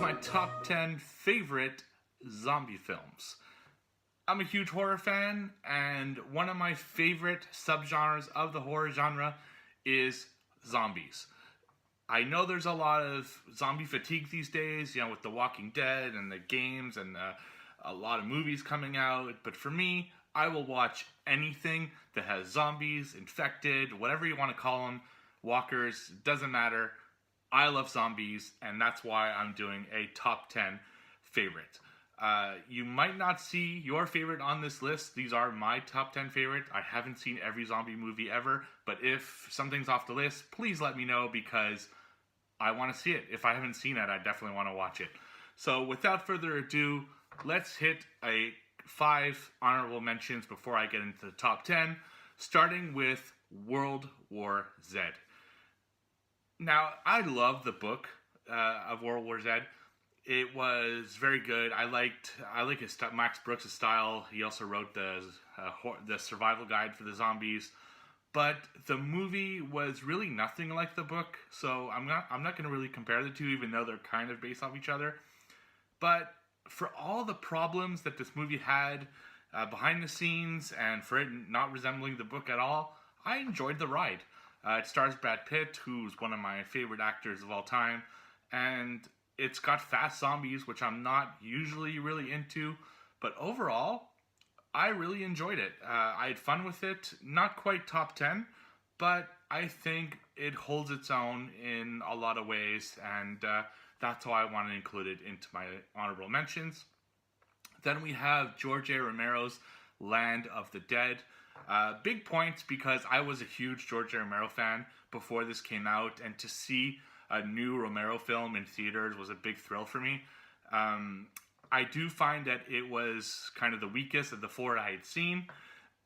my top 10 favorite zombie films. I'm a huge horror fan, and one of my favorite subgenres of the horror genre is zombies. I know there's a lot of zombie fatigue these days, with The Walking Dead and the games and a lot of movies coming out, but for me, I will watch anything that has zombies, infected, whatever you want to call them, walkers, doesn't matter. I love zombies, and that's why I'm doing a top 10 favorite. You might not see your favorite on this list. These are my top 10 favorite. I haven't seen every zombie movie ever, but if something's off the list, please let me know because I want to see it. If I haven't seen it, I definitely want to watch it. So without further ado, let's hit a 5 honorable mentions before I get into the top 10, starting with World War Z. Now, I love the book of World War Z. It was very good. I like his Max Brooks' style. He also wrote the survival guide for the zombies. But the movie was really nothing like the book, so I'm not going to really compare the two, even though they're kind of based off each other. But for all the problems that this movie had behind the scenes, and for it not resembling the book at all, I enjoyed the ride. It stars Brad Pitt, who's one of my favorite actors of all time, and it's got fast zombies, which I'm not usually really into, but overall, I really enjoyed it. I had fun with it. Not quite top 10, but I think it holds its own in a lot of ways, and that's why I want to include it into my honorable mentions. Then we have George A. Romero's Land of the Dead. Big points because I was a huge George A. Romero fan before this came out, and to see a new Romero film in theaters was a big thrill for me. I do find that it was kind of the weakest of the four I had seen,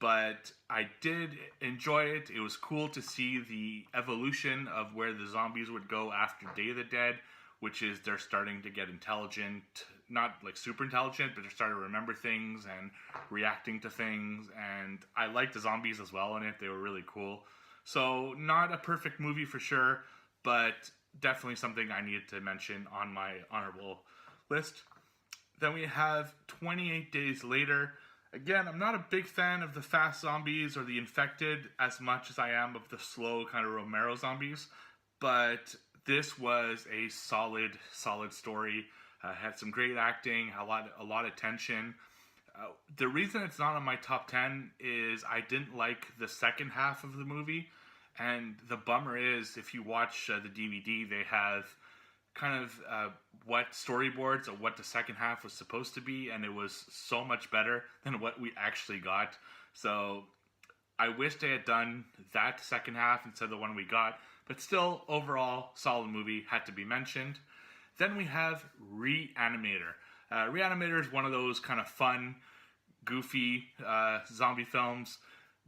but I did enjoy it. It was cool to see the evolution of where the zombies would go after Day of the Dead, which is they're starting to get intelligent, not like super intelligent, but they're starting to remember things and reacting to things, and I liked the zombies as well in it. They were really cool. So not a perfect movie for sure, but definitely something I needed to mention on my honorable list. Then we have 28 Days Later. Again, I'm not a big fan of the fast zombies or the infected as much as I am of the slow kind of Romero zombies, but this was a solid story. Had some great acting, a lot of tension. The reason it's not on my top 10 is I didn't like the second half of the movie, and the bummer is if you watch the DVD, they have kind of what storyboards of what the second half was supposed to be, and it was so much better than what we actually got. So I wish they had done that second half instead of the one we got, but still, overall, solid movie, had to be mentioned. Then we have Reanimator. Reanimator is one of those kind of fun, goofy zombie films.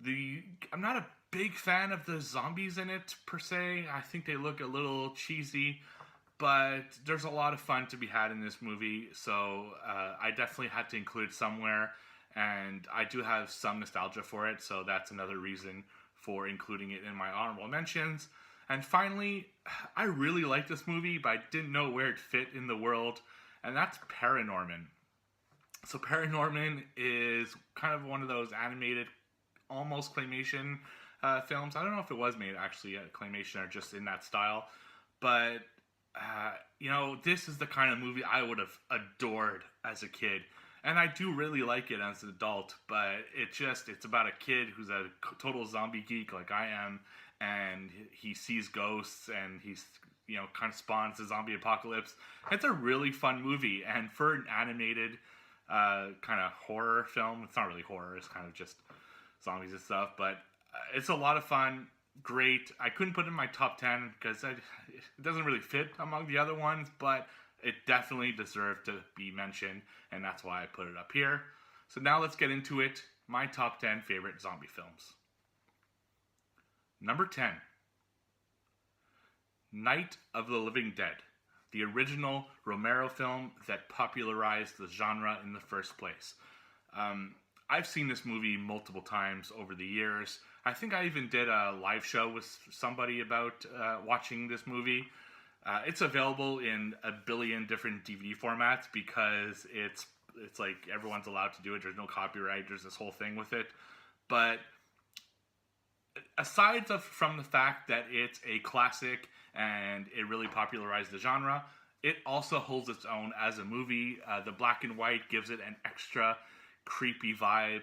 I'm not a big fan of the zombies in it, per se. I think they look a little cheesy, but there's a lot of fun to be had in this movie, so I definitely had to include it somewhere, and I do have some nostalgia for it, so that's another reason for including it in my honorable mentions. And finally, I really like this movie, but I didn't know where it fit in the world, and that's Paranorman. So Paranorman is kind of one of those animated, almost claymation films. I don't know if it was made actually claymation or just in that style, but this is the kind of movie I would have adored as a kid. And I do really like it as an adult, but it's about a kid who's a total zombie geek like I am, and he sees ghosts, and he's, kind of spawns the zombie apocalypse. It's a really fun movie, and for an animated kind of horror film, it's not really horror, it's kind of just zombies and stuff, but it's a lot of fun. Great. I couldn't put it in my top 10 because it doesn't really fit among the other ones, but it definitely deserved to be mentioned, and that's why I put it up here. So now let's get into it. My top 10 favorite zombie films. Number 10. Night of the Living Dead, the original Romero film that popularized the genre in the first place. I've seen this movie multiple times over the years. I think I even did a live show with somebody about watching this movie. It's available in a billion different DVD formats because it's like everyone's allowed to do it. There's no copyright. There's this whole thing with it. But from the fact that it's a classic and it really popularized the genre, it also holds its own as a movie. The black and white gives it an extra creepy vibe.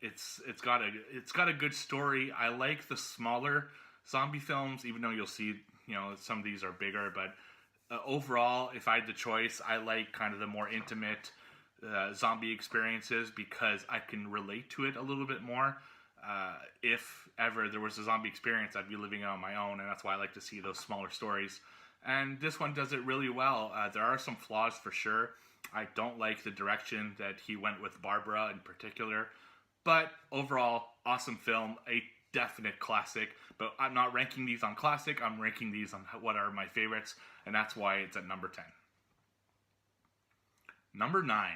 It's got a good story. I like the smaller zombie films, even though you'll see some of these are bigger. But overall, if I had the choice, I like kind of the more intimate zombie experiences because I can relate to it a little bit more. If ever there was a zombie experience, I'd be living it on my own, and that's why I like to see those smaller stories. And this one does it really well. There are some flaws for sure. I don't like the direction that he went with Barbara in particular. But overall, awesome film, a definite classic. But I'm not ranking these on classic, I'm ranking these on what are my favorites, and that's why it's at number 10. Number 9.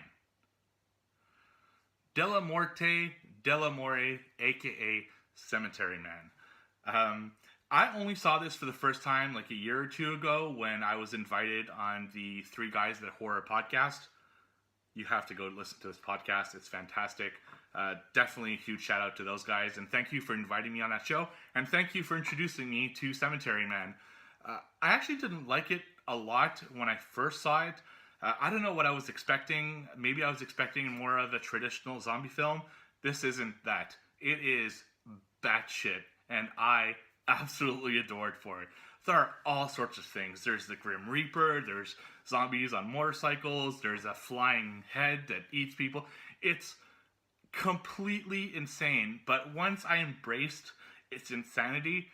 Dell'Amore, aka Cemetery Man. I only saw this for the first time like a year or two ago when I was invited on the Three Guys That Horror podcast. You have to go listen to this podcast. It's fantastic. Definitely a huge shout out to those guys. And thank you for inviting me on that show. And thank you for introducing me to Cemetery Man. I actually didn't like it a lot when I first saw it. I don't know what I was expecting. Maybe I was expecting more of a traditional zombie film. This isn't that. It is batshit. And I absolutely adored for it. There are all sorts of things. There's the Grim Reaper, there's zombies on motorcycles, there's a flying head that eats people. It's completely insane, but once I embraced its insanity,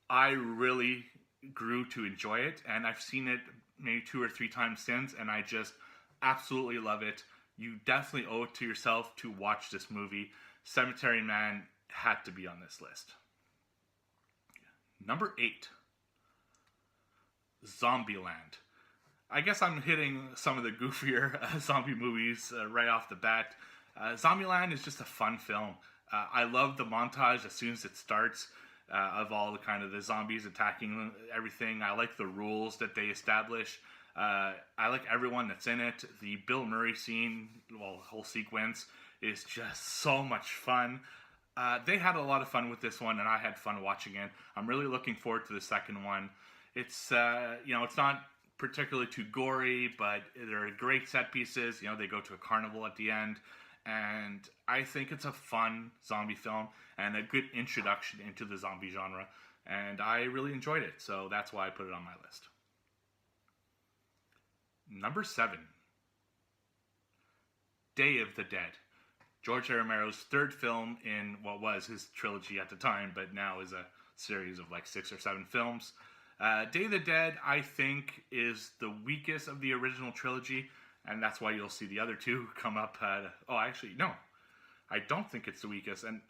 I really grew to enjoy it, and I've seen it maybe 2 or 3 times since, and I just absolutely love it. You definitely owe it to yourself to watch this movie. Cemetery Man had to be on this list. Number 8. Zombieland. I guess I'm hitting some of the goofier zombie movies right off the bat. Zombieland is just a fun film. I love the montage as soon as it starts of all the kind of the zombies attacking everything. I like the rules that they establish. I like everyone that's in it. The Bill Murray scene, well, the whole sequence is just so much fun. They had a lot of fun with this one, and I had fun watching it. I'm really looking forward to the second one. It's it's not particularly too gory, but there are great set pieces. They go to a carnival at the end, and I think it's a fun zombie film and a good introduction into the zombie genre, and I really enjoyed it, so that's why I put it on my list. Number 7. Day of the Dead. George A. Romero's third film in what was his trilogy at the time, but now is a series of like 6 or 7 films. Day of the Dead, I think, is the weakest of the original trilogy, and that's why you'll see the other 2 come up. Actually, no. I don't think it's the weakest. And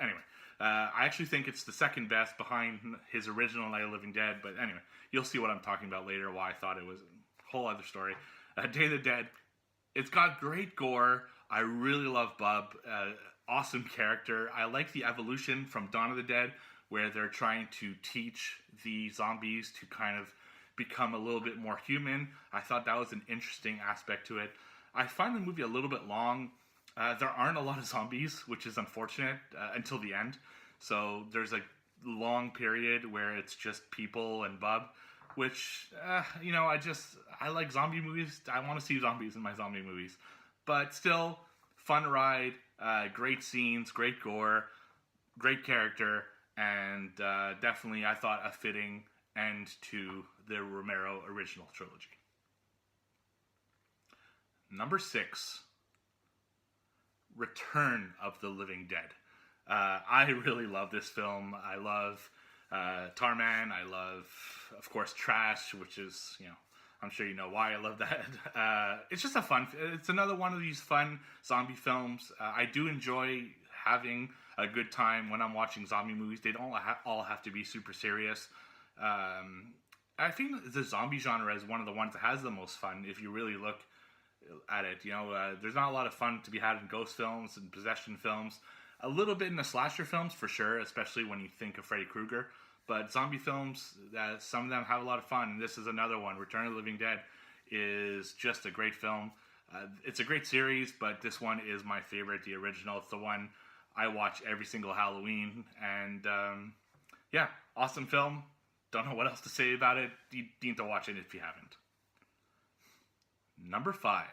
anyway, I actually think it's the second best behind his original Night of the Living Dead, but anyway, you'll see what I'm talking about later, why I thought it was a whole other story. Day of the Dead, it's got great gore. I really love Bub. Awesome character. I like the evolution from Dawn of the Dead, where they're trying to teach the zombies to kind of become a little bit more human. I thought that was an interesting aspect to it. I find the movie a little bit long. There aren't a lot of zombies, which is unfortunate, until the end. So there's a long period where it's just people and Bub, which, I like zombie movies. I want to see zombies in my zombie movies. But still, fun ride, great scenes, great gore, great character, and definitely, I thought, a fitting end to the Romero original trilogy. Number 6, Return of the Living Dead. I really love this film. I love Tarman. I love, of course, Trash, which is, I'm sure you know why I love that. It's just it's another one of these fun zombie films. I do enjoy having a good time when I'm watching zombie movies. They don't all have to be super serious. I think the zombie genre is one of the ones that has the most fun if you really look at it. There's not a lot of fun to be had in ghost films and possession films, A little bit in the slasher films for sure, especially when you think of Freddy Krueger. But zombie films, some of them have a lot of fun. And this is another one. Return of the Living Dead is just a great film. It's a great series, but this one is my favorite, the original. It's the one I watch every single Halloween. And yeah, awesome film. Don't know what else to say about it. You need to watch it if you haven't. Number 5.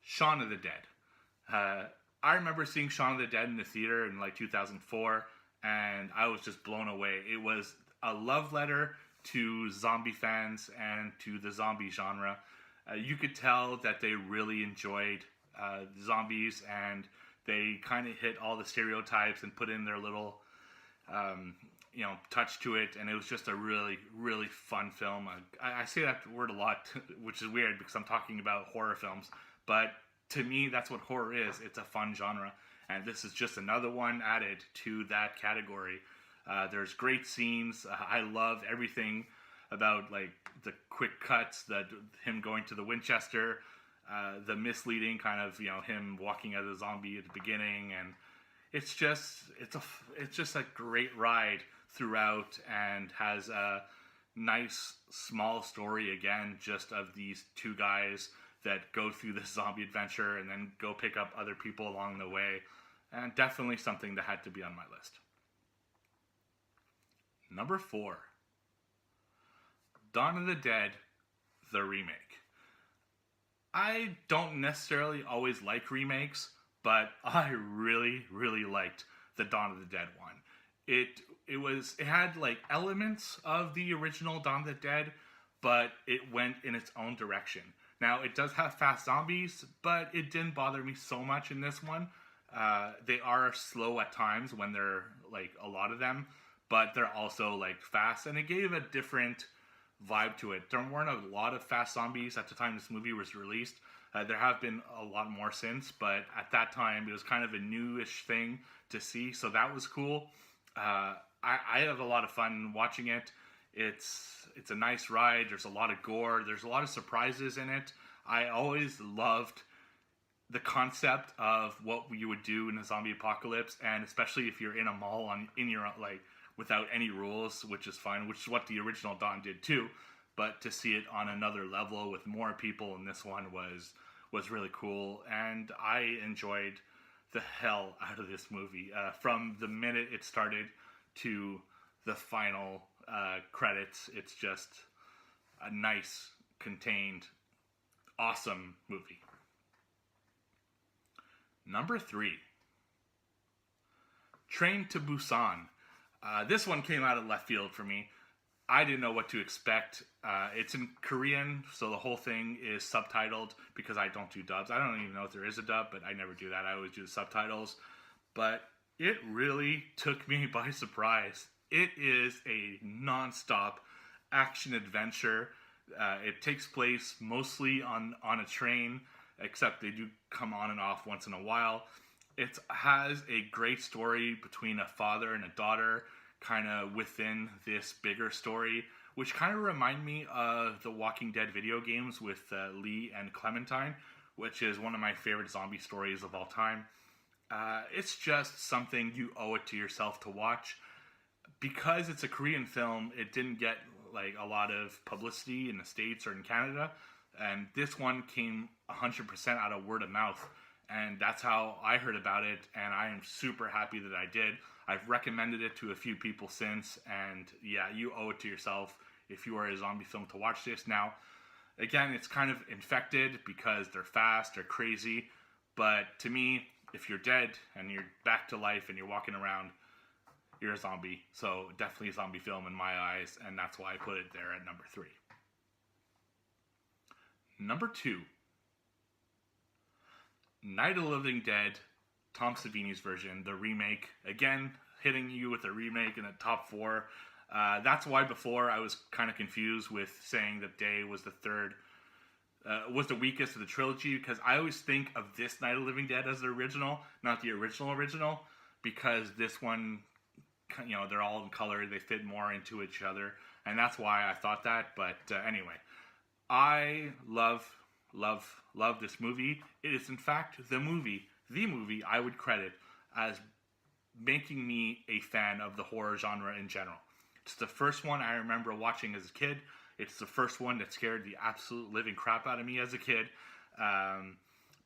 Shaun of the Dead. I remember seeing Shaun of the Dead in the theater in like 2004, and I was just blown away. It was a love letter to zombie fans and to the zombie genre. You could tell that they really enjoyed zombies, and they kind of hit all the stereotypes and put in their little touch to it, and it was just a really, really fun film. I say that word a lot, which is weird because I'm talking about horror films, but to me, that's what horror is. It's a fun genre, and this is just another one added to that category. There's great scenes. I love everything about like the quick cuts, him going to the Winchester, the misleading kind of him walking as a zombie at the beginning, and it's just a great ride throughout, and has a nice small story again, just of these two guys that go through this zombie adventure and then go pick up other people along the way, and definitely something that had to be on my list. Number 4. Dawn of the Dead, the remake. I don't necessarily always like remakes, but I really, really liked the Dawn of the Dead one. It had like elements of the original Dawn of the Dead, but it went in its own direction. Now, it does have fast zombies, but it didn't bother me so much in this one. They are slow at times when they're like a lot of them, but they're also like fast, and it gave a different vibe to it. There weren't a lot of fast zombies at the time this movie was released. There have been a lot more since, but at that time it was kind of a newish thing to see, so that was cool. I have a lot of fun watching it. It's a nice ride. There's a lot of gore. There's a lot of surprises in it. I always loved the concept of what you would do in a zombie apocalypse, and especially if you're in a mall in your like without any rules, which is fine, which is what the original Dawn did too. But to see it on another level with more people in this one was really cool, and I enjoyed the hell out of this movie from the minute it started to the final credits. It's just a nice, contained, awesome movie. Number 3, Train to Busan. This one came out of left field for me. I didn't know what to expect. It's in Korean, so the whole thing is subtitled because I don't do dubs. I don't even know if there is a dub, but I never do that. I always do the subtitles. But it really took me by surprise. It is a non-stop action adventure. It takes place mostly on a train, except they do come on and off once in a while. It has a great story between a father and a daughter, kind of within this bigger story, which kind of remind me of the Walking Dead video games with Lee and Clementine, which is one of my favorite zombie stories of all time. It's just something you owe it to yourself to watch. Because it's a Korean film, it didn't get like a lot of publicity in the States or in Canada, and this one came 100% out of word of mouth, and that's how I heard about it, and I am super happy that I did. I've recommended it to a few people since, and yeah, you owe it to yourself if you are a zombie film to watch this. Now, again, it's kind of infected because they're fast, they're crazy, but to me, if you're dead and you're back to life and you're walking around, you're a zombie. So definitely a zombie film in my eyes, and that's why I put it there at number 3. Number 2, Night of the Living Dead, Tom Savini's version, the remake. Again, hitting you with a remake in the top 4. That's why before I was kind of confused with saying that Day was was the weakest of the trilogy, because I always think of this Night of the Living Dead as the original, not the original, because this one, they're all in color, they fit more into each other, and that's why I thought that. But anyway, I love this movie. It is in fact the movie the movie I would credit as making me a fan of the horror genre in general. It's the first one I remember watching as a kid. It's the first one that scared the absolute living crap out of me as a kid.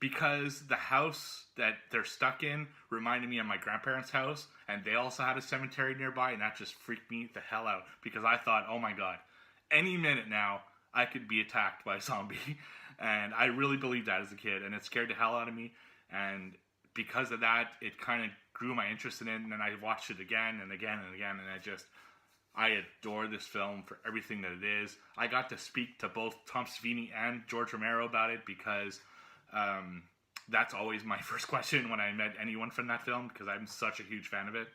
Because the house that they're stuck in reminded me of my grandparents' house, and they also had a cemetery nearby, and that just freaked me the hell out, because I thought, oh my god, any minute now, I could be attacked by a zombie. And I really believed that as a kid, and it scared the hell out of me, and because of that, it kind of grew my interest in it, and then I watched it again and again and again, and I adore this film for everything that it is. I got to speak to both Tom Savini and George Romero about it, because that's always my first question when I met anyone from that film, because I'm such a huge fan of it.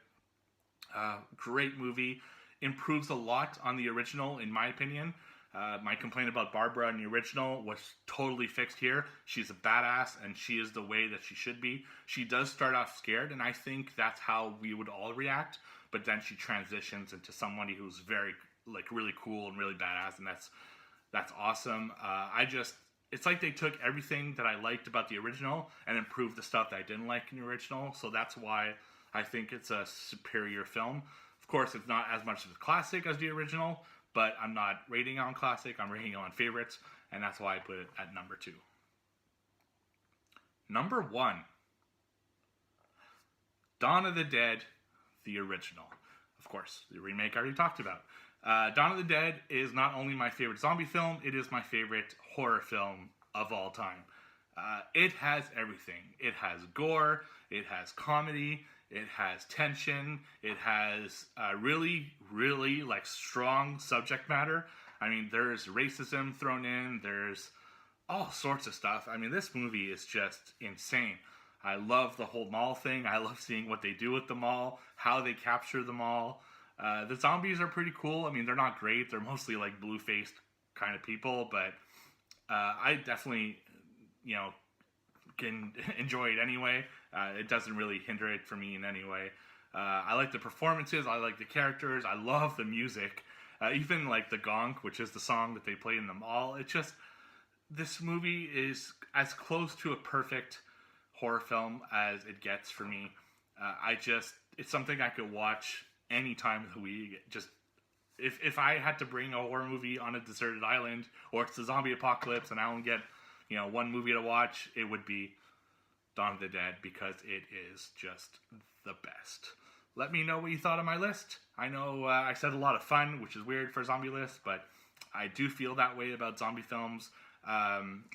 Great movie. Improves a lot on the original, in my opinion. My complaint about Barbara in the original was totally fixed here. She's a badass, and she is the way that she should be. She does start off scared, and I think that's how we would all react, but then she transitions into somebody who's very, really cool and really badass, and that's awesome. It's like they took everything that I liked about the original and improved the stuff that I didn't like in the original, so that's why I think it's a superior film. Of course, it's not as much of a classic as the original, but I'm not rating it on classic, I'm rating it on favorites, and that's why I put it at number 2. Number 1, Dawn of the Dead, the original. Of course, the remake I already talked about. Dawn of the Dead is not only my favorite zombie film, it is my favorite horror film of all time. It has everything. It has gore, it has comedy, it has tension, it has really, really strong subject matter. I mean, there's racism thrown in, there's all sorts of stuff. I mean, this movie is just insane. I love the whole mall thing. I love seeing what they do with the mall, how they capture the mall. The zombies are pretty cool. I mean, they're not great. They're mostly blue-faced kind of people, but I definitely, can enjoy it anyway. It doesn't really hinder it for me in any way. I like the performances. I like the characters. I love the music. Even the gong, which is the song that they play in the mall. This movie is as close to a perfect horror film as it gets for me. It's something I could watch any time of the week. Just if I had to bring a horror movie on a deserted island, or it's the zombie apocalypse and I only get one movie to watch, it would be Dawn of the Dead, because it is just the best. Let me know what you thought of my list. I know I said a lot of fun, which is weird for a zombie list, but I do feel that way about zombie films.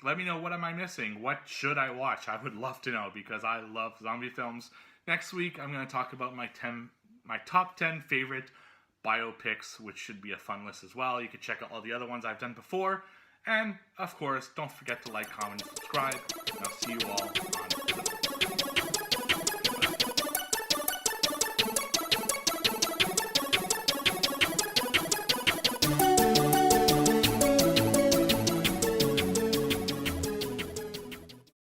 Let me know, what am I missing? What should I watch? I would love to know, because I love zombie films. Next week, I'm going to talk about my top 10 favorite biopics, which should be a fun list as well. You can check out all the other ones I've done before. And, of course, don't forget to like, comment, and subscribe. And I'll see you all on